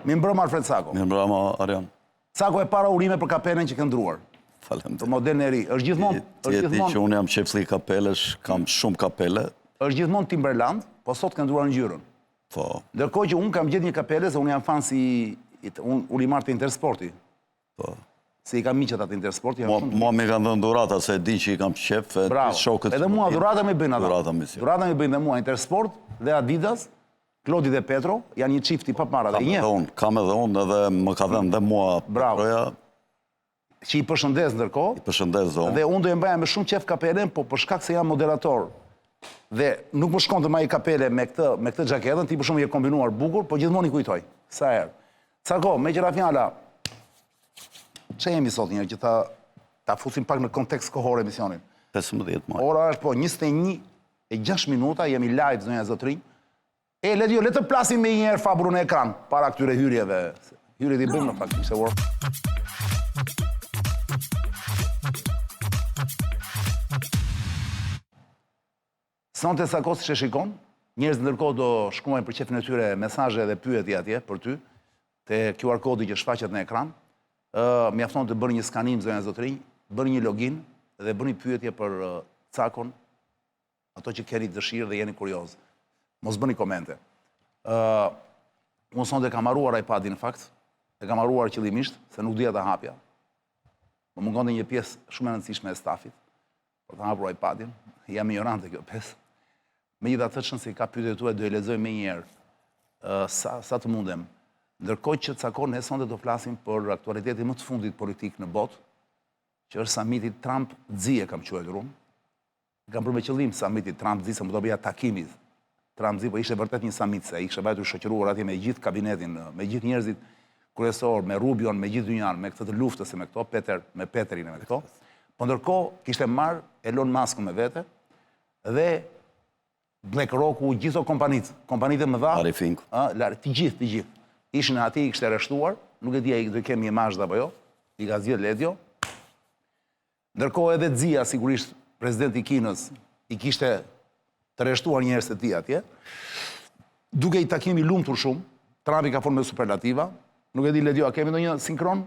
Mi mbrëma Alfred Sako. Mi mbrëma Arjan. Sako e para urime për kapelen që këndruar. Falem për modelin e ri. Është gjithmonë... Ti që unë jam qefli kapelesh, kam shumë kapele. Është gjithmonë Timberland, po sot këndruar në gjyrën. Po. Ndërkohë që unë kam gjithë një kapele, se unë jam fan si... Unë i marrë të Intersporti. Po. Se i kam miqet atë Intersporti. Mua me kanë dhënë durata, se di që i kam qef, shokët... Edhe mua durata me bëjnë ata. Durata me bëjnë dhe mua Intersport dhe Adidas, Klodi dhe Petro, janë një çifti pa para dhe një. Kam edhe unë, edhe më ka dhënë dhe mua Petroja. Që i përshëndes ndërkohë. I përshëndes zonë. Dhe unë do e mbaja me shumë qef kapelen, po për shkak se jam moderator. Dhe nuk më shkon të ma i kapele me këtë gjaketën, ti për shumë je kombinuar bukur, po gjithmonë i kujtoj. Sa herë. Sako, me qëra fjalla, që jemi sot një, që ta fusim pak në kontekst kohor emisionin. 15 maj. Ora është po 21:06 minuta, jemi live, zonja zotrinj. Le të plasim me njerë faburun e ekran, para këtyre hyrjeve. Hyrjet i bëmë në fakt, ishte work. Sonte Sako si që shikon, njerëz ndërkohë do shkruajnë për qefin e tyre mesazhe dhe pyetje atje për ty, te QR kodi që shfaqet në ekran. Mjafton të bërë një skanim, zonja zotrinj, bërë një login dhe bërë një pyetje për Sakon, ato që keni dëshirë dhe jeni kurioz. Mos bëni komente. Unë sonde kam haruar iPadin në fakt, e kam haruar qëllimisht, se nuk dhja të hapja. Më mungon dhe një pjesë shumë e rëndësishme e stafit, për të hapur iPadin, jam ignorante kjo pjesë. Me gjitha të qënë se ka pyetje tu e do e lexoj me njerë sa të mundem. Ndërkohë që Sakon ne sonde do flasim për aktualitetin më të fundit politik në botë, që është samitit Trump-Xi e kam quajtur unë. Kam për me qëllim samitit Trump-Xi, se më do bëja takimit Trump-Xi, po ishte vërtet një samit, se ishte vajtur shoqëruar atje me gjithë kabinetin, me gjithë njerëzit kryesor, me Rubion, me gjithë dynjan, me këtë të luftës e me këto, me Peterin e me këto. Po ndërkohë kishte marrë Elon Musk me vete dhe BlackRock-u, gjithë kompanitë më dha. Arifink. Të gjithë. Ishin ati, i kishte arrestuar, nuk e dia i do kemi imazh apo jo, i ka zgjedhë Ledjo. Ndërkohë edhe Xia, sigurisht presidenti i Kinës, i kishte të arrestuar njerëz të tij atje. Duke i takimi lumtur shumë, Trumpi ka folur me superlativa. Nuk e di Ledjo, a kemi ndonjë sinkron?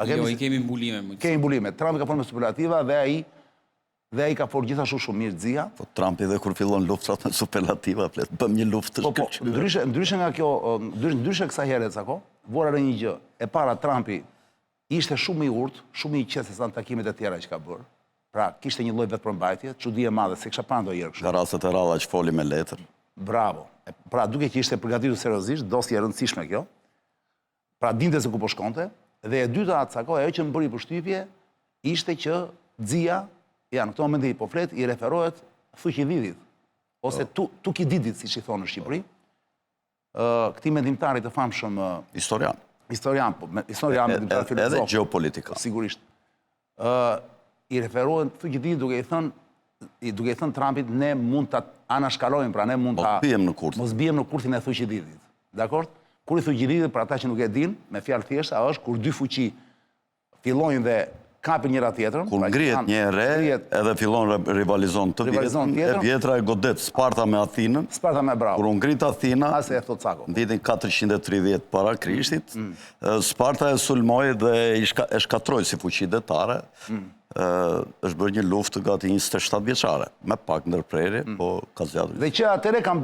Jo, i kemi mbulime. Kemi mbulime. Trumpi ka folur me superlativa dhe ai ka folur gjithashtu shumë mirë Xia. Po Trumpi dhe kur fillon luftrat me superlativa, bëm një luftë të shkëlqyer. Ndryshe nga kjo, ndryshe kësaj herë Sako, vura re një gjë. E para Trumpi ishte shumë i urtë, shumë i qetë se sa në takimet e tjera që ka bërë. Pra, kishte një lloj vetëpërmbajtje, çudi e madhe, se kisha parë ndonjëherë kështu. Nga rastet e ralla që foli me letër. Bravo. Pra, duke që ishte përgatitur seriozisht, dosje e rëndësishme kjo. Pra, dinte se ku po shkonte, dhe e dyta atë Sako, ajo që më bëri përshtypje ishte që Xia, në këto momente po flet, i referohet Thuqididit, ose Tukididit, siç i thonë në Shqipëri. Këtij mendimtarit të famshëm historian, mendimtar filozof. Edhe geopolitika. Sigurisht. I referohen Thuqididit duke i thënë Trumpit, ne mund ta anashkalojmë, pra ne mund ta mos bijem në kurthin e Thuqididit. Dakor? Kur i Thuqididit, për ata që nuk e dinë, me fjalë thjeshta, është kur dy fuqi fillojnë dhe kapin njëra tjetrën. Kur ngrihet një re, edhe fillon rivalizon të vjetën, e vjetra e godet Sparta me Athinën. Sparta me bravo. Kur ngrit Athina, në vitin 430 para Krishtit, Sparta e sulmoi dhe e shkatroi si fuqi detare. Është bërë një luftë gati 27 vjeçare, me pak ndërprerje, po ka zgjatur. Dhe që atëre ka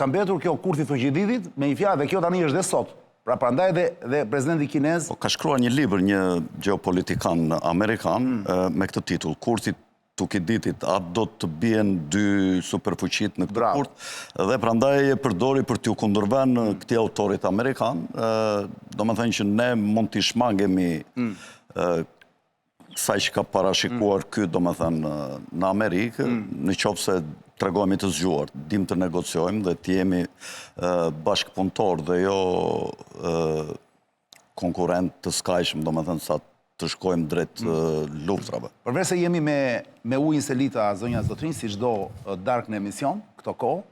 mbetur kjo kurthi Thuqididit me një fjalë, dhe kjo tani është dhe sot. Pra prandaj dhe presidenti kinez... Ka shkruar një libër një geopolitikan amerikan me këtë titull, Kurthi Thuqiditit, a do të bien dy superfuqit në këtë kurt, dhe prandaj e përdori për t'ju kundërvënë këtij autorit amerikan, domethënë që ne mund t'i shmangemi kësaj që ka parashikuar ky, domethënë në Amerikë, në qoftë se tregojmë të zgjuar, dim të negociojmë dhe të jemi bashkëpunëtor dhe jo konkurrent të skajshëm, domethënë sa të shkojmë drejt luftrave. Përveç se jemi me ujin selita zonja zotrinj, si çdo darkë në emision, këto kohë,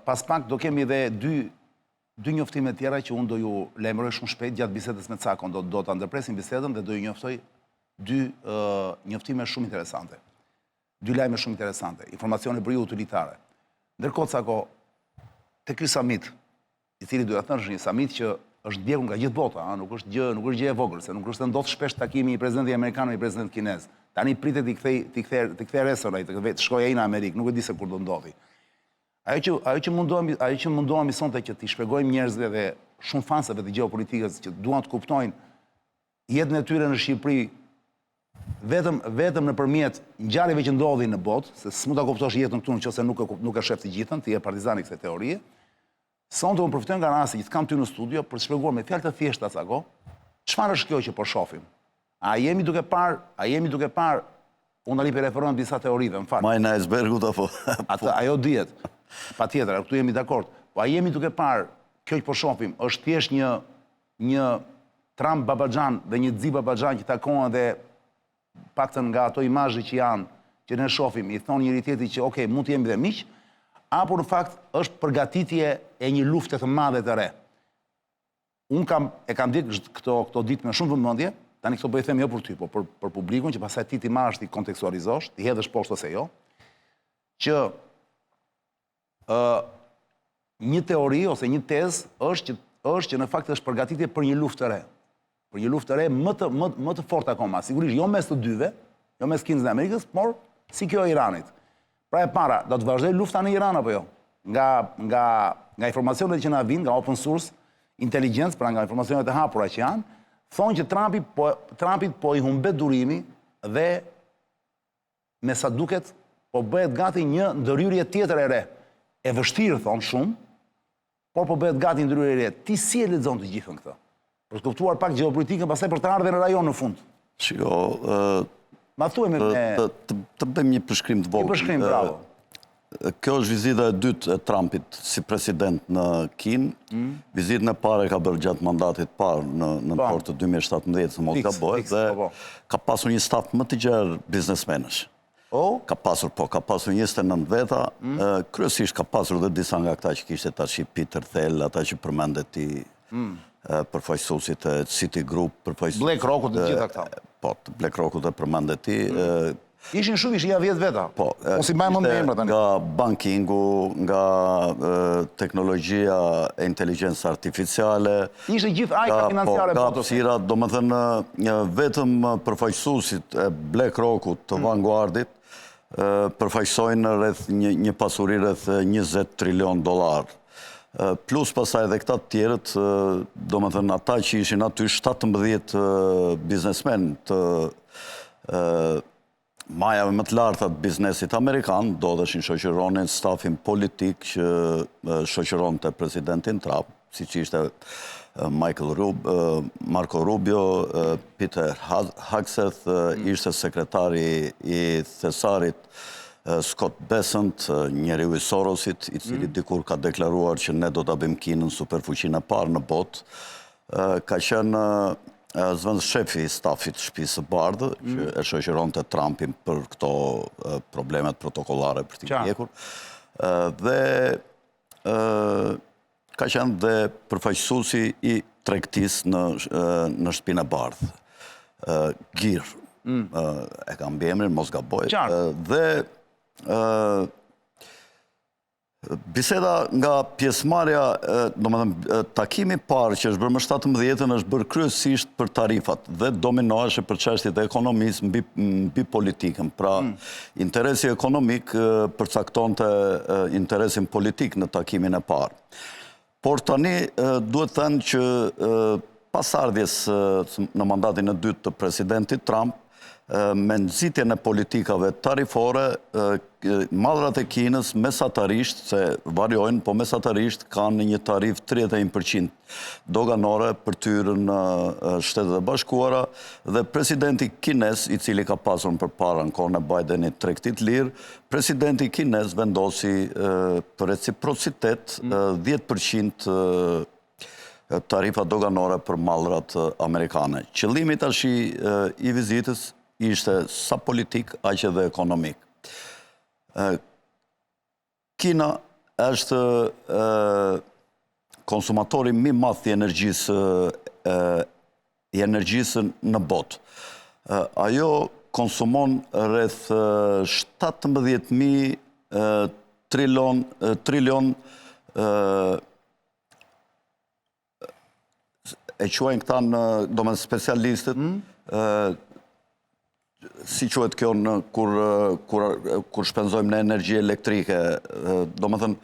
pas pak do kemi edhe dy njoftime tjera që unë do ju lajmëroj shumë shpejt gjatë bisedës me Sakon, do ta ndërpresim bisedën dhe do ju njoftoj dy njoftime shumë interesante. Dy lajme shumë interesante, informacione për ju utilitare. Ndërkohë Sako, te ky summit, i cili duhet thënë është një summit që është ndjekur nga gjithë bota, nuk është gjë e vogël, se nuk është ndodh shpesh takimi i presidentit amerikan me presidentin kinez. Tani pritet t'i kthej resonaj, të shkojë ai në Amerikë, nuk e di se kur do ndodhi. Ajo që mundohemi sonte që t'i shpjegojmë njerëzve dhe shumë fansave të gjeopolitikës që duan të kuptojnë jetën e tyre në Shqipëri vetëm nëpërmjet ngjarjeve që ndodhin në botë, se s'mund ta kuptosh jetën këtu nëse nuk e shef të gjithën, ti je partizani kësaj teorie. Sonte unë përfitojnë nga rasti që të kam ty në studio për të shpjeguar me fjalë të thjeshta Cako, çfarë është kjo që po shohim. A jemi duke parë, unë tani referohem disa teorive, më fal. Majna icebergut apo? Ajo dihet. Patjetër, këtu jemi dakord. Po a jemi duke parë kjo që po shohim është thjesht një Trump Babaxhan dhe një Xi Babaxhan që takohen dhe paktën nga ato imazhe që ne shohim, i thon njëri tjetrit që okay, mund të jemi dhe miq, apo në fakt është përgatitje e një lufte të madhe të re. Unë e kam ditë këto ditë me shumë vëmendje, tani këto po i them jo për ty, po për publikun që pastaj ti marrësh, ti kontekstualizosh, ti hedhësh poshtë ose jo, që një teori ose një tezë është që në fakt është përgatitje për një luftë të re. Për një luftë të re më të fortë akoma, sigurisht jo mes të dyve, jo mes Kinës dhe Amerikës, por si kjo e Iranit. Pra e para, do të vazhdoj lufta në Iran apo jo? Nga informacionet që na vijnë, nga open source, intelligence, pra nga informacionet e hapura që janë, thonë që Trumpit po i humbet durimi dhe me sa duket po bëhet gati një ndërhyrje tjetër e re. E vështirë, thonë shumë, por po bëhet gati ndërhyrje e re. Ti si e lexon të gjithën këtë? Për të kuptuar pak gjeopolitikën, pastaj për të ardhur në rajon në fund. Shiko, ma thuaj me të bëjmë një përshkrim të vogël. Një përshkrim, bravo. Kjo është vizita e dytë e Trumpit si president në Kinë. Vizitën e parë ka bërë gjatë mandatit parë në kortë të 2017, se mos gabohet, dhe ka pasur një staf më të gjerë biznesmenësh. Ka pasur 29 veta, kryesisht ka pasur dhe disa nga këta që kishte tash Peter Thiel, ata që përmendet ti përfaqësuesit e Citigroup, BlackRockut dhe gjitha këta. Po, BlackRockut e përmendet ti. Ishin shumë, ishin ja 10 veta. Po, si mbajmë me emra tani. Nga bankingu, nga teknologjia e inteligjencës artificiale. Ishte gjithë ajka financiare. Ka hapësira, domethënë vetëm përfaqësuesit e BlackRockut të Vanguardit përfaqësojnë rreth një pasuri rreth 20 trilion dollar. Plus pasaj edhe këta të tjerët, domethënë ata që ishin aty 17 biznesmen të majave më të larta të biznesit amerikan, do dhe shoqëronin stafin politik që shoqëron të presidentin Trump, si që ishte Marco Rubio, Peter Hegseth, ishte sekretari i thesarit Scott Bessent, njeriu i Sorosit, i cili dikur ka deklaruar që ne do ta bëjmë Kinën superfuqinë e parë në botë, ka qenë zëvendës shefi i stafit shtëpisë së Bardhë, që e shoqëronte Trumpin për këto problemet protokollare për t'i ndjekur. Dhe ka qenë dhe përfaqësuesi i tregtisë në shtëpinë e Bardhë. Gir, e kam emrin, mos gaboj. Dhe biseda nga pjesëmarrja, domethënë takimi i parë që është bërë më 17-ën është bërë kryesisht për tarifat dhe dominohej për çështjet e ekonomisë mbi politikën. Pra, interesi ekonomik përcaktonte interesin politik në takimin e parë. Por tani duhet thënë që pas ardhjes në mandatin e dytë të presidentit Trump, me nxitjen e politikave tarifore, madhrat e Kinës mesatarisht, se variojnë, po mesatarisht kanë një tarif 31% doganore për të hyrë në Shtetet e Bashkuara, dhe presidenti kinez, i cili ka pasur përpara në kohën e Bidenit tregtit lirë, presidenti kinez vendosi për reciprocitet 10% tarifa doganore për mallrat amerikane. Qëllimi tash i vizitës ishte sa politik, aq edhe ekonomik. Kina është konsumatori më i madh i energjisë në botë. Ajo konsumon rreth 17.000 trilion e quajnë këta në, do me specialistët, si quhet kjo në kur shpenzojmë në energji elektrike, do me thënë,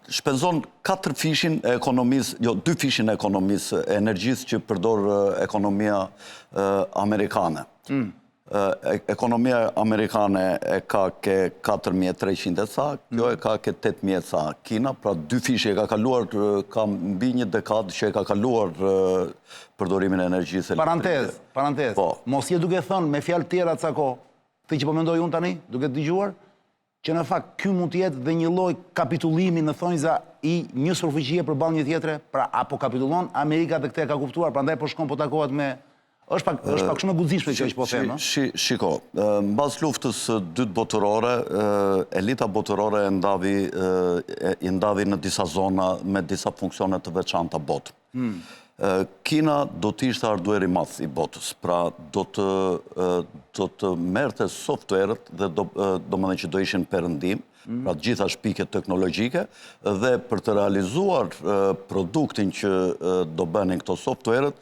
shpenzon 4 fishin e ekonomisë, jo, 2 fishin e ekonomisë e energjisë që përdor ekonomia amerikane. Ekonomia amerikane e ka ke 4.300 e ca, kjo e ka ke 8.000 e ca. Kina, pra 2 fishi e ka kaluar, ka mbi një dekadë që e ka kaluar përdorimin e energjisë elektrike. Parantez. Mos je duke thënë me fjalë tjera cako, këtë që po mendoj unë tani, duke të dëgjuar, që në fakt ky mund të jetë dhe një lloj kapitulimi në thonjza i një superfuqie përballë një tjetre, pra apo kapitullon Amerika dhe këtë e ka kuptuar, prandaj po shkon po takohet me është pak shumë e guximshme kjo që po them, ëh. Shiko, mbas luftës së dytë botërore, elita botërore i ndavi në disa zona me disa funksione të veçanta botë. Kina do të ishte ardhueri i madh i botës, pra do të merrte softverët dhe do të thënë që do ishin perëndim, pra të gjitha shpiket teknologjike, dhe për të realizuar produktin që do bënin këto softverët,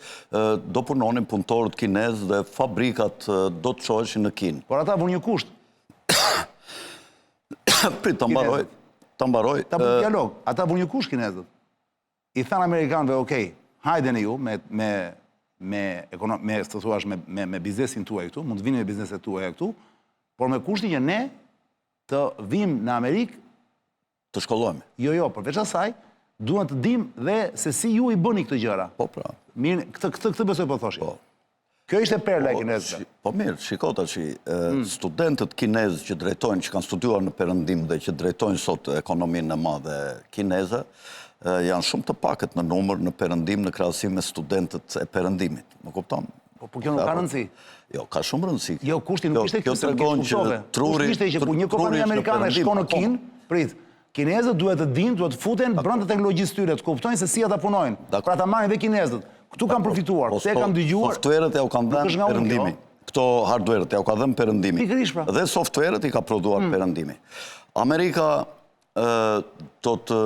do punonin punëtorët kinezë dhe fabrikat do të çoheshin në Kinë. Por ata vënë një kusht. Prit, ta mbaroj. Ta bëj dialog. Ata vënë një kusht kinezët. I thanë amerikanëve, "Okej, hajdeni ju me biznesin tuaj këtu, mund të vini me bizneset tuaja këtu, por me kushtin që ne të vim në Amerikë të shkollojmë. Jo, përveç asaj, duhet të dim dhe se si ju i bëni këtë gjëra. Po, pra. Mirë, këtë besoj po thoshin. Kjo ishte perla e kinezëve. Po mirë, shikota që studentët kinezë që drejtojnë, që kanë studiuar në perëndim dhe që drejtojnë sot ekonominë e madhe kineze, janë shumë të pakët në numër në perëndim në krahasim me studentët e perëndimit. Më kupton? Po kjo nuk ka rëndësi. Jo, ka shumë rëndësi. Jo, kushti nuk ishte kjo tregon që truri ishte që një kompani amerikane shkon në Kinë, prit, kinezët duhet të dinë, duhet të futen brenda teknologjisë tyre, të kuptojnë se si ata punojnë. Pra ta marrin dhe kinezët. Këtu kanë përfituar, pse kanë dëgjuar. Softverët ja u kanë dhënë perëndimi. Këto hardverët ja u ka dhënë perëndimi. Pikërisht pra. Dhe softverët i ka prodhuar perëndimi. Amerika do të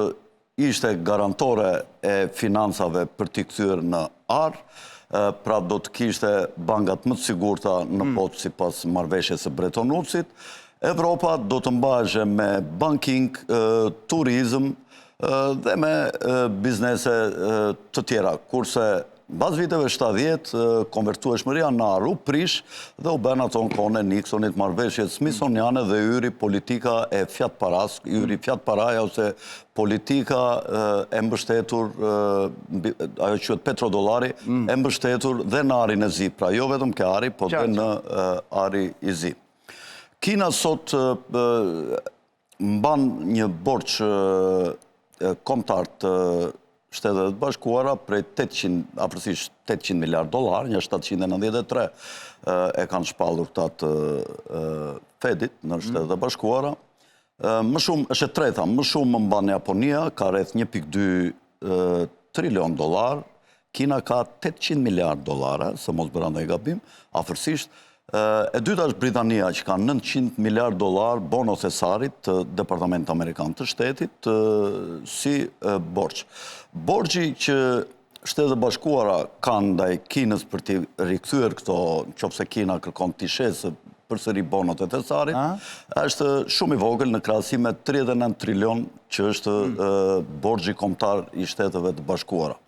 ishte garantore e financave për t'i kthyer në ar, pra do të kishte bankat më të sigurta në botë sipas marrëveshjes së Bretton Woodsit. Evropa do të mbahej me banking, turizëm dhe me biznese të tjera, kurse bas viteve 70, konvertueshmëria në ar u prish dhe u bën ato në kohën e Nixonit, marrëveshjet smithsoniane dhe hyri politika e fiat paras, hyri fiat paraja ose politika e mbështetur, ajo quhet petrodollari, e mbështetur dhe në arin e zi, pra jo vetëm ke ari, po dhe në ari i zi. Kina sot mban një borxh kombëtar të Shtetet Bashkuara prej afërsisht $800 miliard, një 793 e kanë shpallur këta të Fedit në Shtetet Bashkuara. Më shumë, është e treta, më shumë më mban Japonia, ka rreth $1.2 trilion, Kina ka $800 miliard, se mos bëra ndonjë gabim, afërsisht. E dyta është Britania, që ka $900 miliard bono thesarit të Departamentit Amerikan të Shtetit si borxh. Borxhi që Shtetet Bashkuara kanë ndaj Kinës për t'i rikthyer këto, nëse Kina kërkon t'i shesë përsëri bonot e thesarit, është shumë i vogël në krahasim me 39 trilion që është borxhi kombëtar i Shteteve të Bashkuara.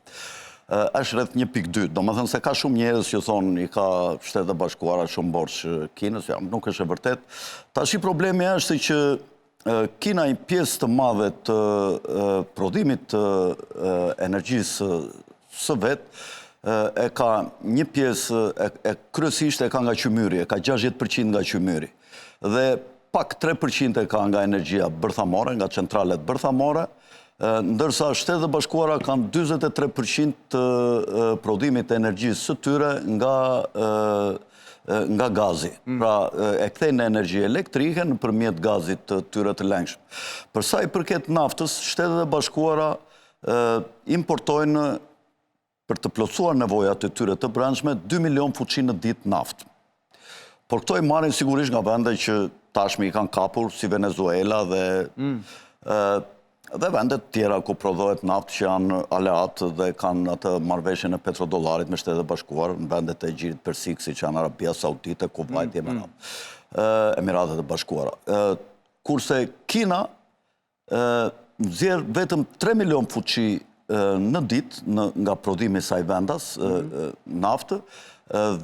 Është rreth 1.2, do më thënë se ka shumë njerëz që thonë i ka Shtetet Bashkuara shumë borxh Kinës, nuk është e vërtet. Tashi problemi është që Kina i pjesë të madhe të prodhimit të energjisë së vetë e ka një pjesë, kryesisht e ka nga qymyri, e ka 60% nga qymyri. Dhe pak 3% e ka nga energjia bërthamore, nga centralet bërthamore, ndërsa Shtetet Bashkuara kanë 43% të prodhimit të energjisë së tyre nga gazi. Pra e kthejnë energji elektrike nëpërmjet gazit të tyre të lengshëm. Për sa i përket naftës, Shtetet Bashkuara importojnë për të plotësuar nevojat e tyre të brendshme 2 milion fuqi në ditë naftë. Por këto i marrin sigurisht nga vende që tashmë i kanë kapur, si Venezuela dhe Dhe vendet tjera ku prodhohet naftë që janë aleat dhe kanë atë marrëveshjen e petrodollarit me Shtetet e Bashkuara, në vendet e Gjirit Persik, siç janë Arabia Saudite, Kuvajt, Emiratet e Bashkuara. Kurse Kina nxjerr vetëm 3 milion fuqi në ditë nga prodhimi i saj vendas naftë,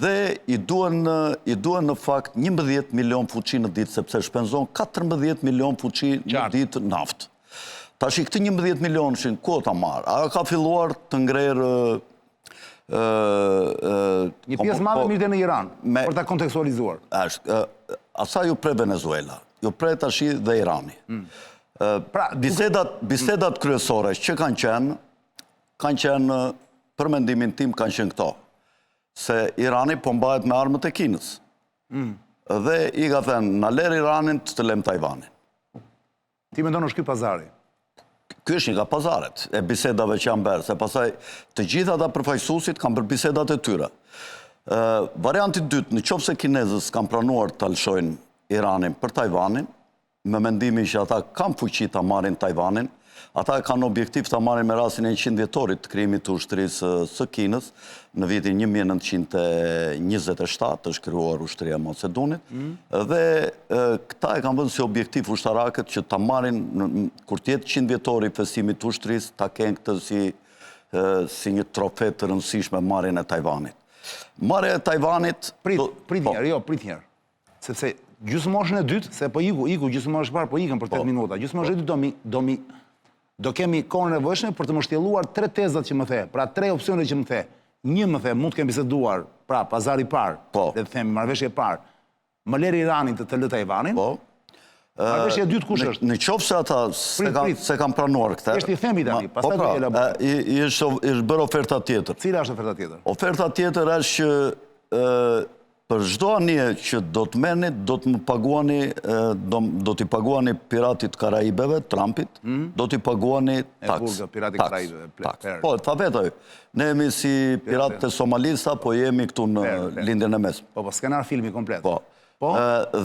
dhe i duhen në fakt 11 milion fuqi në ditë, sepse shpenzon 14 milion fuqi në ditë naftë. Tash i këtë 11 milionë ku ta marrë? A ka filluar të ngrerë një pjesë madhe mirë në Iran, për ta kontekstualizuar. Asa ju pre Venezuela, ju pre tash dhe Irani. Bisedat kryesore që kanë qenë, për mendimin tim, kanë qenë këto. Se Irani po mbahet me armët e Kinës. Dhe i ka thënë, na ler Iranin të lëm Tajvanin. Ti mendon është ky pazari? Ky është një nga pazaret e bisedave që janë bërë, se pasaj të gjitha ata përfaqësuesit kanë bërë bisedat e tyre. Varianti dytë, në qoftë se kinezës kanë pranuar të lëshojnë Iranin për Tajvanin, me mendimin që ata kanë fuqi ta marrin Tajvanin, ata kanë objektiv të marrin me rastin e 100 vjetorit të krijimit të ushtrisë së Kinës, në vitin 1927 është krijuar ushtria e Macedonit, dhe këta e kanë vënë si objektiv ushtarakët që ta marrin, kur të jetë 100 vjetori i festimit të ushtrisë, ta kenë këtë si një trofe të rëndësishme marrjen e Tajvanit. Marrja e Tajvanit... Prit njerë. Sepse gjysmoshën e dytë, se po iku gjysmoshën e parë, po ikën për 8 minuta. Gjysmoshën e dytë do kemi kohën e nevojshme për të më shtjelluar 3 tezat që më the, pra 3 opsione që më the. Një më the, mund të kemi biseduar, pra pazari parë, dhe të themi marrëveshje parë, më ler Iranin të lë Tajvanin. Marrëveshja e dytë kush është? Në qoftë se ata se kanë pranuar këtë. Është i themi tani, pastaj do të elaboroj. Është bërë oferta tjetër. Cila është oferta tjetër? Oferta tjetër është që për çdo anije që do të merrni, do t'i paguani piratit Karaibeve, Trumpit, do t'i paguani taks. Piratit Karaibeve. Po, ta vetë, ne jemi si piratët e Somalisa, po jemi këtu në lindjen e mesme. Po, skenar filmi komplet. Po.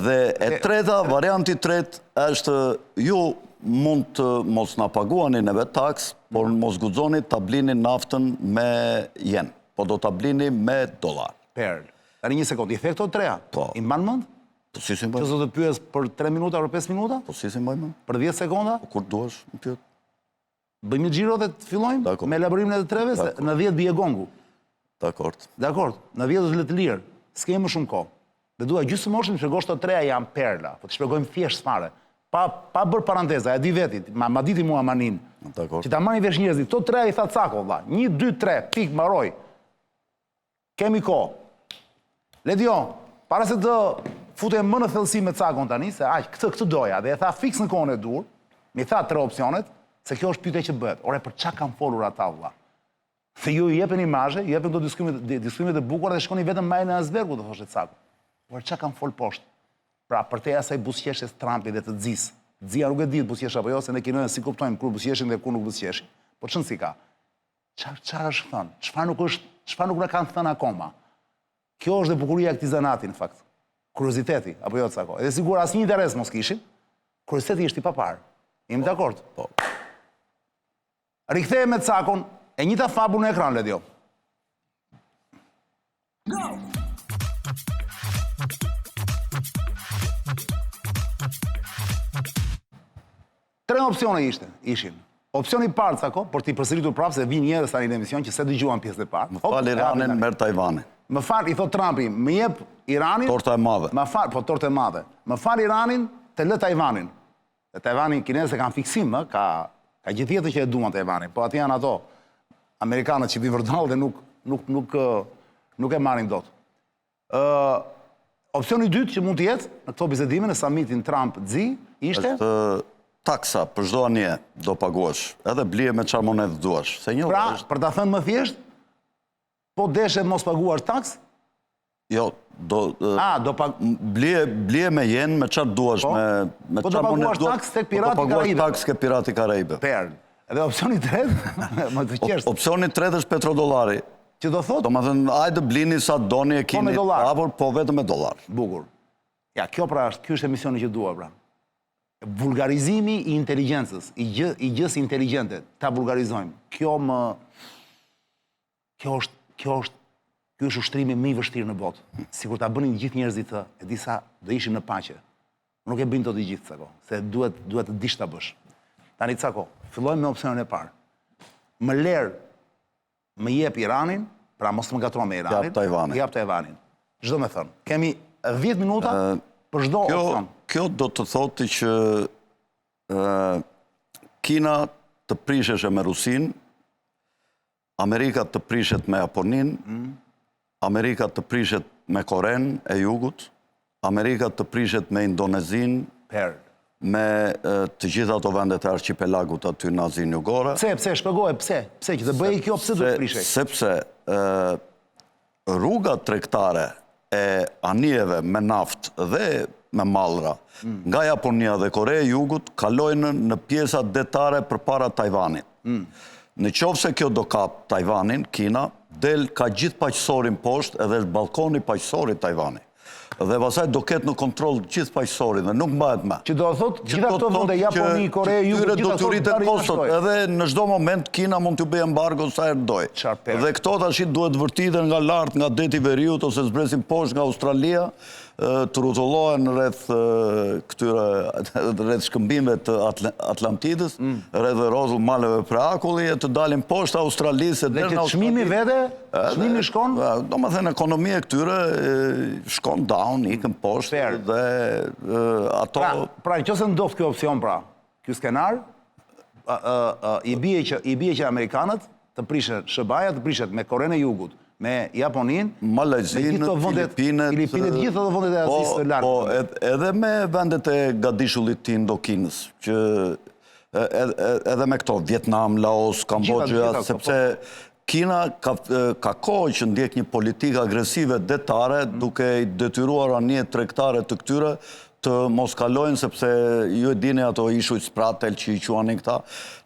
Dhe e treta, varianti tret, është ju mund të mos na paguani neve taks, por mos guxoni ta blini naftën me yen, po do ta blini me dollar. Perl. Tani një sekundë, i the këto treja? Po. I mban mend? Po si si mbaj? Që të pyes për 3 minuta apo 5 minuta? Po si si mbaj mend? Për 10 sekonda? Po kur duash, më pyet. Bëjmë xhiro dhe të fillojmë me elaborimin e të treve, se në 10 bie gongu. Dakor. Në 10 do të të lirë. S'ke më shumë kohë. Dhe dua gjysmëmoshën të shpjegosh këto treja janë perla, po të shpjegojmë thjesht fare. Pa bërë paranteza, e di veti, ma diti mua manin. Që ta marrin vesh njerëzit, këto treja i tha Cako, valla. 1, 2, 3, pik, mbaroj. Kemi kohë. Ledio, para se të futem më në thellësi me Cakon tani, se këtë doja, dhe e tha fiks në kohën e dur, mi tha 3 opsionet, se kjo është pyetja që bëhet. Ore, për çka kanë folur ata valla? Se ju i jepen imazhe, ju jepen këto diskutimet e bukura dhe shkoni vetëm majën e Asbergut, do thoshte Cako. Por çka kanë fol poshtë? Pra, përtej asaj buzëqeshjes Trumpit dhe të Xis. Xia nuk e di buzëqesh apo jo, se ne kinezët si kuptojmë kur buzëqeshin dhe kur nuk buzëqeshin. Po ç'n si ka? Çfarë është thënë? Çfarë nuk na kanë thënë akoma? Kjo është dhe bukuria e këtij zanati, në fakt. Kurioziteti, apo jo Cako. Edhe sigur asnjë interes mos kishin, kurioziteti është i papar. Jemi dakord? Po. Rikthehemi me Cakon, e njëjta fabul në ekran, Ledio. Tre opsione ishin. Opsioni i parë, Cako, për t'i përsëritur prapë se vinë njerëz tani në emision që se dëgjuan pjesën e parë. Më fal Iranin, merr Tajvanin. Më fal, i thot Trumpi, më jep Iranin... Torta e madhe. Më fal, po torta e madhe. Më fal Iranin, të lë Tajvanin. Dhe Tajvanin, kinezët kanë fiksim, ka gjithë tjetër që e duan Tajvanin, po aty janë ato amerikanët që vinë vërdall dhe nuk e marrin dot. Opsioni i dytë që mund të jetë në këto bisedime në summitin Trump-Xi ishte taksa për çdo anije do paguash, edhe blije me çfarë monedhë duash. Pra, për ta thënë më thjesht, po deshe mos paguash taks? Jo, blije me yen me çfarë duash, me çfarë monedhë duash. Po do paguash taks tek Pirati Karaibe. Po paguash taks ke Pirati Karaibe. Perl. Edhe opsioni i tretë, më të qeshtë. Opsioni i tretë është petrodollari. Që do thotë? Do më thënë, ajde blini sa doni e kini, po vetëm me dollar. Bukur. Ja, kjo është emisioni që dua, pra. vulgarizimi i inteligjencës, i gjës inteligjente, ta vulgarizojmë. Kjo është ushtrimi më i vështirë në botë. Sikur ta bënin gjithë njerëzit të, e disa do ishim në paqe. Nuk e bëjnë të të gjithë, Cako, se duhet të dish ta bësh. Tani, Cako, fillojmë me opsionin e parë. Më lërë, më jep Iranin, pra mos më gatro me Iranin, jap Tajvanin. Çdo me thënë. Kemi 10 minuta për çdo opsion. Kjo do të thotë që Kina të prisheshe me Rusin, Amerika të prishet me Japonin, Amerika të prishet me Koren e Jugut, Amerika të prishet me Indonezin, me të gjitha ato vendet e archipelagut aty në Azinë Jugore. Pse, shpjegoje, pse që të bëjë kjo, pse do të prishej? Sepse rruga tregtare e anijeve me naftë dhe me mallra nga Japonia dhe Korea e Jugut kalojnë në pjesa detare përpara Tajvanit. Në qoftë se kjo do kap Tajvanin, Kina, ka gjithë paqësorin poshtë edhe është balkoni paqësori Tajvani. Dhe pasaj do ketë në kontrol gjithë paqësorin dhe nuk mbahet me. Që do thotë gjitha këto vende, Japoni, Korea e Jugut, do të rritet kostot, edhe në çdo moment Kina mund t'u bëjë embargo sa herë doj. Dhe këto tash duhet vërtiten nga lart, nga deti Veriut ose zbresin poshtë nga Australia, të rrotullohen rreth shkëmbimeve të Atlantidës, rreth rrotull maleve preakulli, të dalin poshtë Australisë dhe që çmimi vete, çmimi shkon? Do më thënë ekonomia e këtyre shkon down, ikën poshtë dhe ato... Pra, nëse ndodh kjo opsion, pra, ky skenar, i bie që Amerikanët të prishen SBA-ja, të prishet me Korenë e Jugut, me Japonin, Malajzinë, Filipinët, gjithë të vendet e Azisë së lartë. Po, edhe me vendet e gadishullit të Indokinës, që edhe me këto, Vietnam, Laos, Kambodža, sepse Kina ka kohë që ndjek një politikë agresive detare, duke i detyruar anije tregtare të këtyre të mos kalojnë, sepse ju e dini ato ishuj spratel që i quanin këta,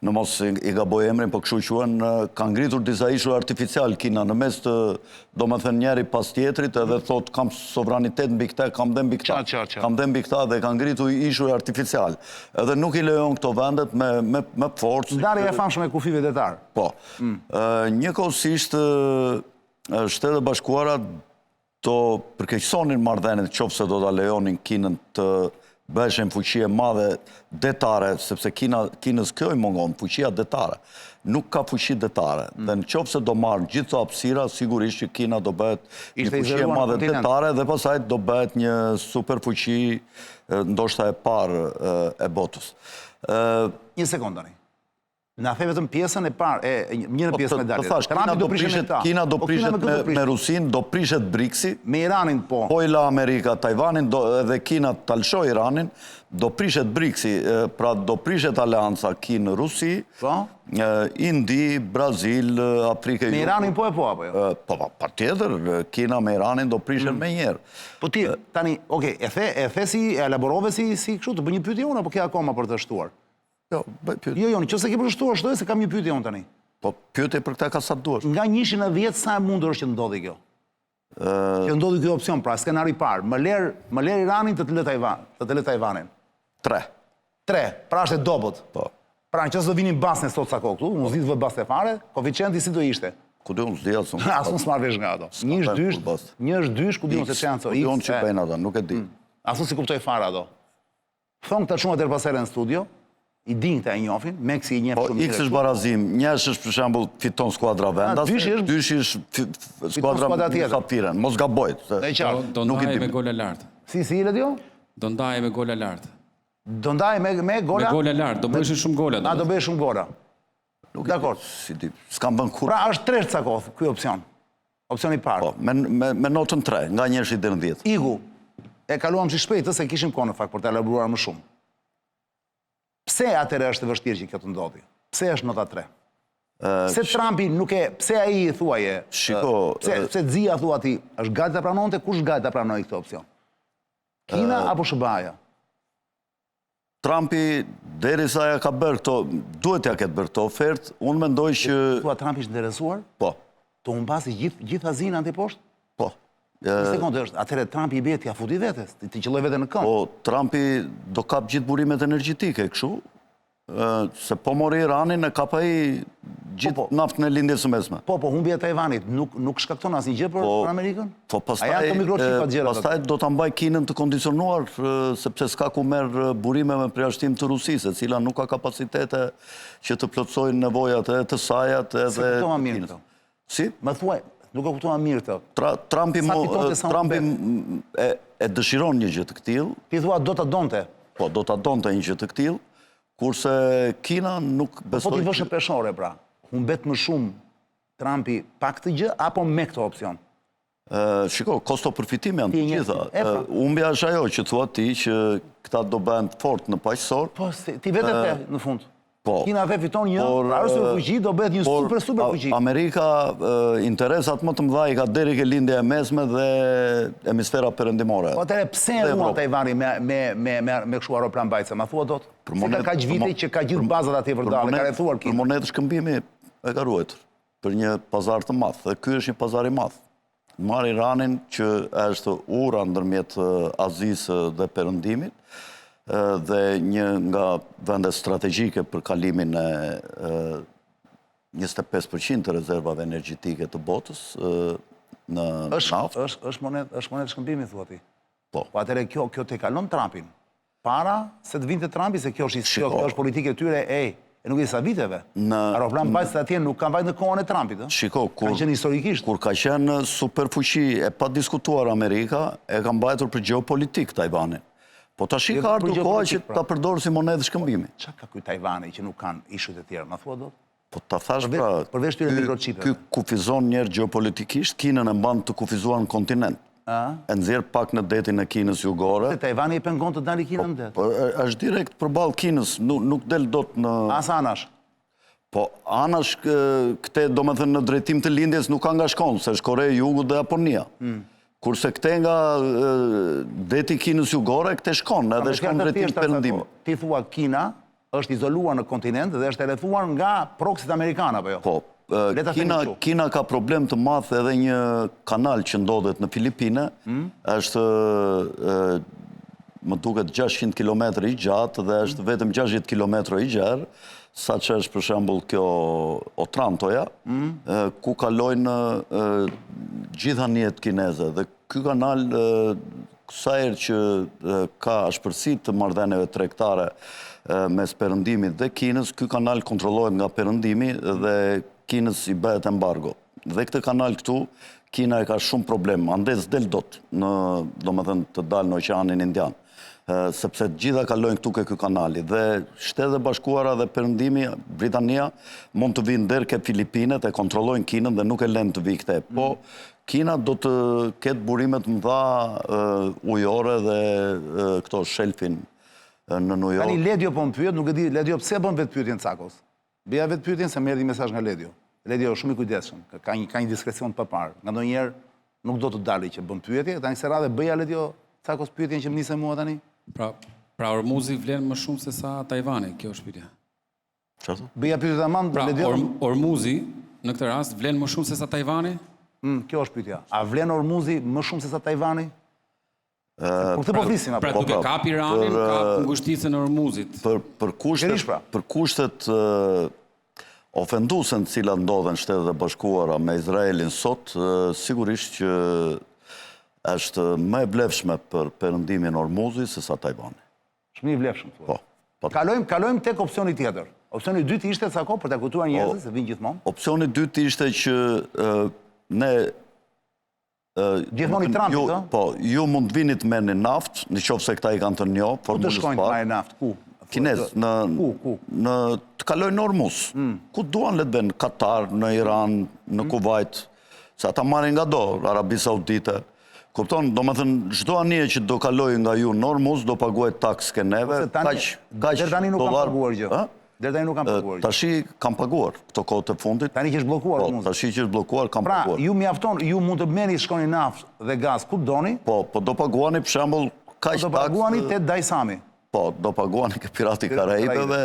në mos i gaboj emrin, po këshu quen, ka ngritur disa ishuj artificial Kina, në mes të, do me thënë njeri pas tjetrit, edhe thot kam sovranitet mbi këta, kam dhe mbi këta, dhe ka ngritur ishuj artificial. Edhe nuk i lejon këto vendet me forcë. Ndarje e famshme e kufive detar. Po. Njëkohësisht, Shtetet Bashkuara do përkeqësonin marrëdhëniet qoftë se do ta lejonin Kinën të bëshën fuqie madhe detare, sepse Kinës kjo i mungon, fuqia detare. Nuk ka fuqi detare. Dhe në qoftë se do marrë gjithë të hapësira, sigurisht që Kina do bëhet një fuqie madhe detare dhe pastaj do bëhet një superfuqi ndoshta e parë e botës. Një sekond tani. Na the vetëm pjesën e parë, një pjesë medaljes. Kina do prishet me Rusin, do prishet BRICS-i. Me Iranin, po. Po i la Amerika Tajvanin, edhe Kina talshoj Iranin, do prishet BRICS-i, pra do prishet aleanca Kinë-Rusi, Indi, Brazil, Afrika... Me Iranin po e po, apo jo? Po, pa tjetër, Kina me Iranin do prishet me njerë. Po ti, tani, oke, e the si, e elaborove si kështu, të bë një pyetje unë, apo ke akoma për të shtuar? Jo, bëj pyetje. Jo, nëse ke përshtuar shtoj se kam një pyetje unë tani. Po, pyetje për këtë ka sa duash. Nga 1 në 10 sa e mundur është që ndodhi kjo? Që ndodhi kjo opsion, pra skenari i parë, më ler Iranin të të lë Tajvanin. 3. 3, pra është e dobët. Po. Pra nëse do vinin basnë sot sa kohë këtu, mos di të vë basnë fare, koeficienti si do ishte? Ku diun s'di asun. Asun s'marr vesh nga ato. Një është dysh, ku diun se çan ato. Diun që bëjnë ato, nuk e di. Asun si kuptoj fare ato. Thon këta shumë atër pasere në studio, i din këta e njofin, Meksi i njef shumë mire. X është barazim, njësh është për shembull fiton skuadra vendas, dysh është skuadra Safiren, mos gabojt. Do ndaje me gola lartë. Si ilet jo? Do ndaje me gola lartë. Do ndaje me gola? Me gola lartë, do bëjshë shumë gola. A, do bëjshë shumë gola. Dakor. S'kam bën kur. Pra është 3 cakoth, kuj opcion. Opcion i parë. Me notën 3, nga njësh i dërë në 10. Igu, e kaluam që shpejtë, se kishim kohë në fakt për të elaboruar më shumë. Pse atëre është e vështirë që kjo të ndodhi? Pse është nota 3? Pse Trumpi nuk e... Pse aji i thuaje... Pse Dzia thua ti, është gati të pranonte, kush gati të pranoj këtë opcion? Kina apo SBA-ja? Trumpi, deri sa ja ka bërë këto, duhet ja ketë bërë këto ofertë, unë mendoj që... Thua Trumpi është interesuar? Po. Të unë pasi gjithë azinë antiposhtë? Po. Një sekundë është, atëre Trumpi i bje t'ja futi vetes, t'i qëlloj vete në kënd. Po, Trumpi do kap gjithë burimet energjitike, këshu, se po mori Iranin e kap ai gjithë naftën e lindjes së mesme. Po, humbja e Tajvanit nuk shkakton asnjë gjë për Amerikën? Po, A janë të mikrochipat gjërat? pastaj do ta mbaj Kinën të kondicionuar, sepse s'ka ku merr burime me përjashtim të Rusisë, e cila nuk ka kapacitete që të plotësojnë nevojat e të sajat edhe... Se kuptova mirë këto. Si? Më thuaj, nuk e kuptova mirë këto. Trumpi e dëshiron një gjë të këtill. Ti thua do ta donte? Po, do ta donte një gjë të këtill, kurse Kina nuk besoj... Po ti vëshë peshore, pra. Humbet më shumë Trumpi pak të gjë, apo me këto opcion? Shiko, kosto përfitimi janë të gjitha. Humbja është ajo që thua ti që këta do bëhen fort në paqësor. Po, ti vetë te në fund. Po. Kina dhe fiton një, arsu e fuqi, do bëhet një super fuqi. Amerika interesat më të mëdha i ka deri ke lindja e mesme dhe hemisfera perëndimore. Po atëre pse e ruan Tajvani me kështu aeroplan bajtse, ma thua dot? Se ka kaq vite që ka gjithë bazat atje vërdale, ka rrethuar Kinë. Për monetë shkëmbimi e ka ruajtur për një pazar të madh, dhe ky është një pazar i madh. Marr Iranin që është ura ndërmjet Azisë dhe perëndimit, dhe një nga vendet strategjike për kalimin e 25% të rezervave energjitike të botës në naftë. Është monetë shkëmbimi, thua ti? Po. Po atëre kjo te kalon Trumpin. Para se të vinte Trumpi, se kjo është politike e tyre, e nuk i sa viteve. Aeroplan bajtës atje nuk kanë vajtë në kohën e Trumpit. Shiko, kanë qenë historikisht. Kur ka qenë superfuqi e pa diskutuar Amerika, e ka mbajtur për geopolitik Tajvanin. Po tash ka ardhur koha që ta përdorë si monedë shkëmbimi. Çka ka ky Tajvani që nuk kanë ishujt e tjerë, ma thua dot? Po ta thash pra, përveç tyre mikrochipeve. Ky kufizon njerë geopolitikisht, Kinën e mban të kufizuar në kontinent. E nxjerr pak në detin e Kinës jugore. Se Tajvani i pengon të dali Kina në det. Po është direkt përballë Kinës, nuk del dot në... As anash. Po anash këte domethënë në drejtim të lindjes nuk ka nga shkon, se është Korea e Jugut dhe Japonia. Kurse këte nga deti Kinës jugore, këte shkon, edhe shkon drejtim të perëndimit. Ti thua Kina është izoluar në kontinent dhe është e rrethuar nga proksit amerikan, apo jo? Po, Kina ka problem të madh edhe një kanal që ndodhet në Filipine, është më duket 600 km i gjatë dhe është vetëm 60 km i gjerë, sa që është për shembull kjo Otrantoja, ku kalojnë gjitha njetë kineze. Dhe ky kanal, sa herë që ka ashpërsi të marrëdhënieve tregtare mes perëndimit dhe Kinës, ky kanal kontrollohet nga perëndimi dhe Kinës i bëhet embargo. Dhe këtë kanal këtu, Kina e ka shumë problem, ande s'del dot në, domethënë, të dalë në Oqeanin Indian. Sepse gjitha kalojnë këtu ke ky kanali. Dhe Shtetet e Bashkuara dhe perëndimi, Britania, mund të vinë deri ke Filipinet, e kontrollojnë Kinën dhe nuk e lënë të vijë këtej. Po Kina do të ketë burime të mëdha ujore dhe këto shelfin në New York. Tani Ledio po më pyet, nuk e di Ledio pse bën vetë pyetjen Cakos. Bëja vetë pyetjen se merr një mesazh nga Ledio. Ledio është shumë i kujdesshëm, ka një diskrecion të papar. Nga ndonjëherë nuk do të dalë që bën pyetje, tani se radhë bëja Ledio Cakos pyetjen që më nisë mua tani. Pra Ormuzi vlen më shumë se sa Tajvani, kjo është pyetja. Çfarë? Bëja pyetje tamam Ledio. Pra Ormuzi në këtë rast vlen më shumë se sa Tajvani? Kjo është pyetja. A vlen Ormuzi më shumë se sa Tajvani? Për këtë po flisim apo? Pra duke kap Iranin, kap ngushticën e Ormuzit. Për kushtet ofenduese të cilat ndodhen Shtetet e Bashkuara me Izraelin sot, sigurisht që është më e vlefshme për perëndimin Ormuzit se sa Tajvani. Shumë i vlefshëm. Po. Kalojmë tek opsioni tjetër. Opsioni i dytë ishte sa kohë për ta kujtuar njerëzit se vinë gjithmonë. Opsioni i dytë ishte që ne gjithmonë i Trumpit, ëh? Po, ju mund vini të merrni naftë, nëse këta i kanë të njohur, ku të shkojnë të marrin naftë? Ku? Kinez, në të kalojnë në Ormuz. Ku duan le të bëjnë? Katar, në Iran, në Kuvajt, se ata marrin nga dorë, Arabi Saudite. Kupton, domethënë çdo anije që do kalojë nga ju në Ormuz do paguaj taksë ke neve, kaq deri tani nuk kanë paguar gjë. Deri tani nuk kanë paguar gjë. Tashi kanë paguar këto kohë të fundit. Tani që është bllokuar Ormuzi. Tashi që është bllokuar kanë paguar. Pra, ju mjafton, ju mund të merrni shkoni naftë dhe gaz ku doni? Po do paguani për shembull kaq taksë. Do paguani te Dajsami. Po, do paguani ke Pirati Karajibeve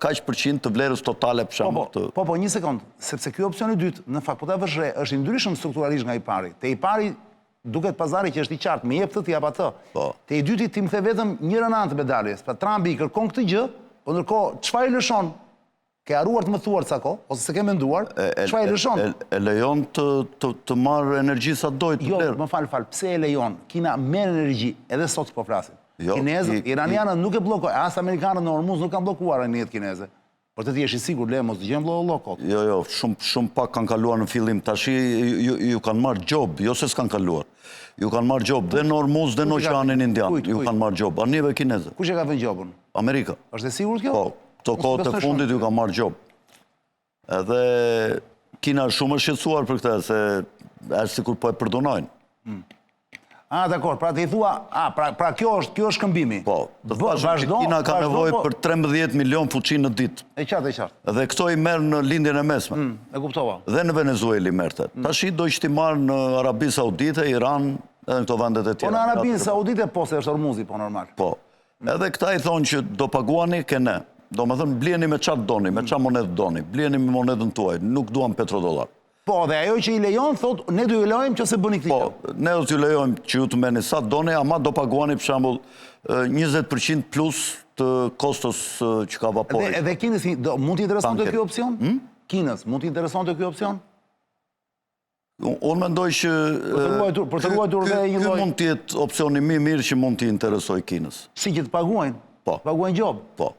kaq % të vlerës totale për shembull të. Po, një sekond, sepse ky opsioni i dytë në fakt po ta vësh re, është i ndryshëm strukturalisht nga i pari. Te i pari duket pazari që është i qartë, me jep të jap atë. Te i dyti ti më the vetëm njërën anë të medaljes. Pra Trumpi i kërkon këtë gjë, po ndërkohë çfarë i lëshon? Ke haruar të më thuar ca kohë, ose se ke menduar, çfarë i lëshon? E lejon të marrë energji sa dojtë të Jo, blerë. më fal, pse e lejon? Kina merr energji, edhe sot po flasim. Kinezët, iranianët nuk e bllokojnë, as amerikanët në Hormuz nuk kanë bllokuar anijet kineze. Por të ti jesh i sigurt, le mos dëgjojmë blokot. Jo, shumë pak kanë kaluar në fillim. Tashi ju kanë marrë gjob, jo se s'kanë kaluar. Ju kanë marrë gjob dhe në Hormuz dhe në Oqeanin Indian. Ju kanë marrë gjob. Anive kineze. Kush e ka vënë gjobën? Amerika. Është e sigurt kjo? Po, të kohët e fundit ju kanë marrë gjob. Edhe Kina shumë është shqetësuar për këtë, se është sikur po e përdonojnë. Dakor, pra të i thua, pra kjo është këmbimi. Po, të thashë që Kina ka nevojë për 13 milion fuqi në ditë. E qartë. Dhe këto i merë në lindjen e mesme. E kuptova. Dhe në Venezueli merte. Tashi do ishtë i marë në Arabi Saudite, Iran, edhe në këto vendet e tjera. Po në Arabi Saudite, po se është Hormuzi, po normal. Po. Edhe këta i thonë që do paguani ke ne. Do me thënë, blieni me qatë doni, me qatë monedë doni. Blieni me monedën tuaj, nuk duam petrodollar. Po, dhe ajo që i lejon, thot, ne do ju lejojmë që se bëni këtë. Po, ne do t'ju lejojmë që ju të meni sa doni, ama do paguani për shambull 20% plus të kostos që ka vapori. Edhe Kinës, mund t'i intereson të kjo opcion? Kinës, mund t'i intereson të kjo opcion? Unë mendoj që për të ruajtur dhe një lloj. Ky mund t'jetë opcioni mirë që mund t'i interesoj Kinës. Si që të paguajnë? Po. Paguajnë gjobë? Po.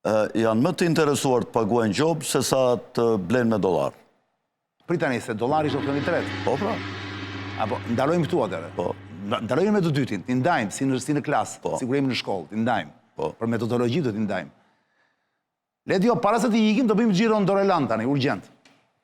Janë më të interesuar të paguajnë gjobë se sa të blenë me dollar. Pritani, se dollari është opcioni tretë. Po, pra. Apo, ndalojmë këtu atëre. Po. Ndalojmë me të dytin, t'i ndajmë, si në klasë, si kur jemi në shkollë, t'i ndajmë. Po. Për metodologji do t'i ndajmë. Le t'jo, para se t'i ikim, do bëjmë Giro në Dorelan tani, urgjent.